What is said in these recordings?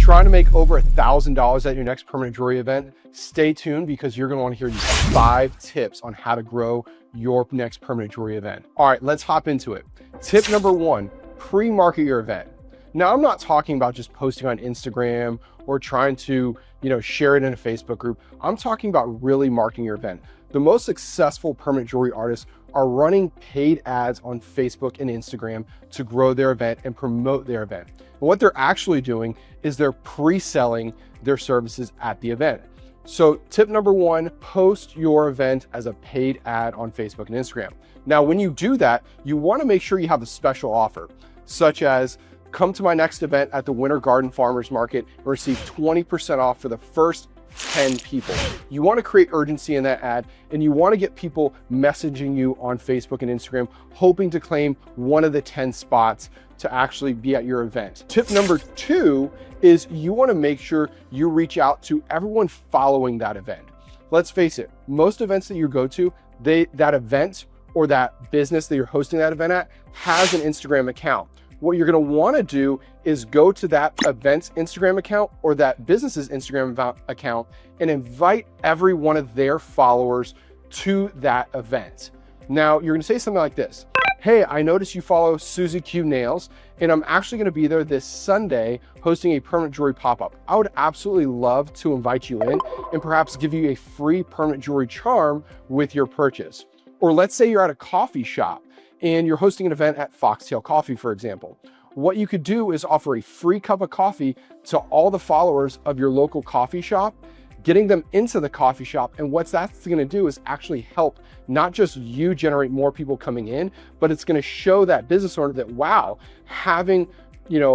Trying to make over $1,000 at your next permanent jewelry event? Stay tuned because you're going to want to hear these 5 tips on how to grow your next permanent jewelry event. All right, let's hop into it. Tip number 1, pre-market your event. Now, I'm not talking about just posting on Instagram or trying to, share it in a Facebook group. I'm talking about really marketing your event. The most successful permanent jewelry artists are running paid ads on Facebook and Instagram to grow their event and promote their event. And what they're actually doing is they're pre-selling their services at the event. So tip number 1, post your event as a paid ad on Facebook and Instagram. Now, when you do that, you want to make sure you have a special offer, such as come to my next event at the Winter Garden Farmers Market and receive 20% off for the first 10 people. You want to create urgency in that ad, and you want to get people messaging you on Facebook and Instagram, hoping to claim one of the 10 spots to actually be at your event. Tip number 2 is you want to make sure you reach out to everyone following that event. Let's face it, most events that you go to, that event or that business that you're hosting that event at has an Instagram account. What you're going to want to do is go to that event's Instagram account or that business's Instagram account and invite every one of their followers to that event. Now, you're going to say something like this: hey, I noticed you follow Susie Q Nails, and I'm actually going to be there this Sunday hosting a permanent jewelry pop-up. I would absolutely love to invite you in and perhaps give you a free permanent jewelry charm with your purchase. Or let's say you're at a coffee shop and you're hosting an event at Foxtail Coffee, for example. What you could do is offer a free cup of coffee to all the followers of your local coffee shop, getting them into the coffee shop. And what that's going to do is actually help not just you generate more people coming in, but it's going to show that business owner that, wow, having,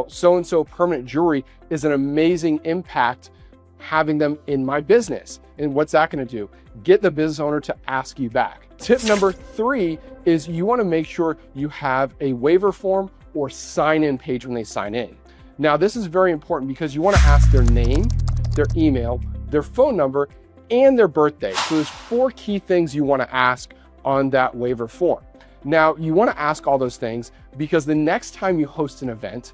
so-and-so permanent jewelry is an amazing impact having them in my business. And what's that going to do? Get the business owner to ask you back. Tip number 3 is you want to make sure you have a waiver form or sign-in page when they sign in. Now, this is very important because you want to ask their name, their email, their phone number, and their birthday. So there's 4 key things you want to ask on that waiver form. Now, you want to ask all those things because the next time you host an event,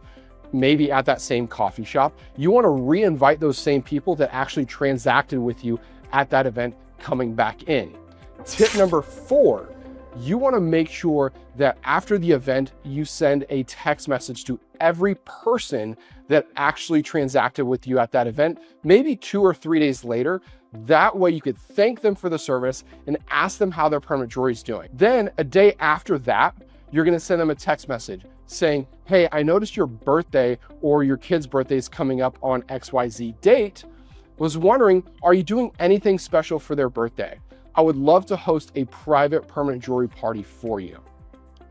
maybe at that same coffee shop, you want to re-invite those same people that actually transacted with you at that event coming back in. Tip number 4, you want to make sure that after the event, you send a text message to every person that actually transacted with you at that event, maybe 2 or 3 days later. That way you could thank them for the service and ask them how their permanent jewelry is doing. Then a day after that, you're going to send them a text message saying, hey, I noticed your birthday or your kid's birthday is coming up on XYZ date. Was wondering, are you doing anything special for their birthday? I would love to host a private permanent jewelry party for you.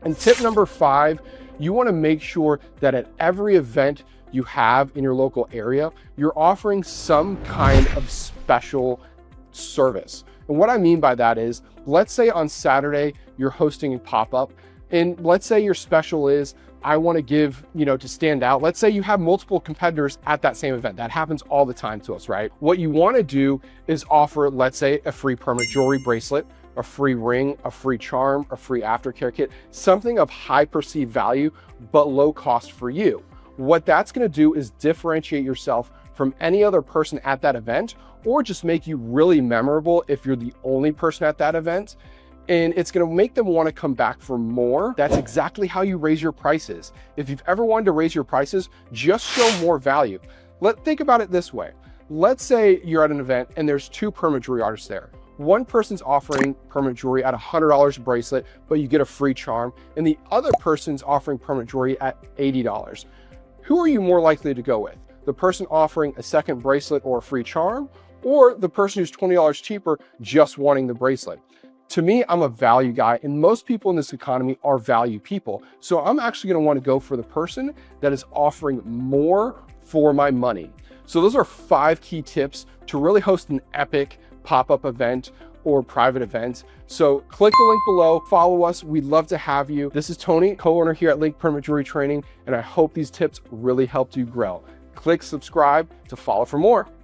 And tip number 5, you want to make sure that at every event you have in your local area, you're offering some kind of special service. And what I mean by that is, let's say on Saturday, you're hosting a pop-up, and let's say your special is, I want to give, to stand out. Let's say you have multiple competitors at that same event. That happens all the time to us, right? What you want to do is offer, let's say, a free permanent jewelry bracelet, a free ring, a free charm, a free aftercare kit, something of high perceived value, but low cost for you. What that's going to do is differentiate yourself from any other person at that event, or just make you really memorable if you're the only person at that event. And it's going to make them want to come back for more. That's exactly how you raise your prices. If you've ever wanted to raise your prices, just show more value. Think about it this way. Let's say you're at an event and there's 2 permanent jewelry artists there. One person's offering permanent jewelry at $100 a bracelet, but you get a free charm. And the other person's offering permanent jewelry at $80. Who are you more likely to go with? The person offering a second bracelet or a free charm, or the person who's $20 cheaper just wanting the bracelet? To me, I'm a value guy, and most people in this economy are value people. So I'm actually going to want to go for the person that is offering more for my money. So those are 5 key tips to really host an epic pop-up event or private event. So click the link below, follow us. We'd love to have you. This is Tony, co-owner here at Link Permanent Jewelry Training, and I hope these tips really helped you grow. Click subscribe to follow for more.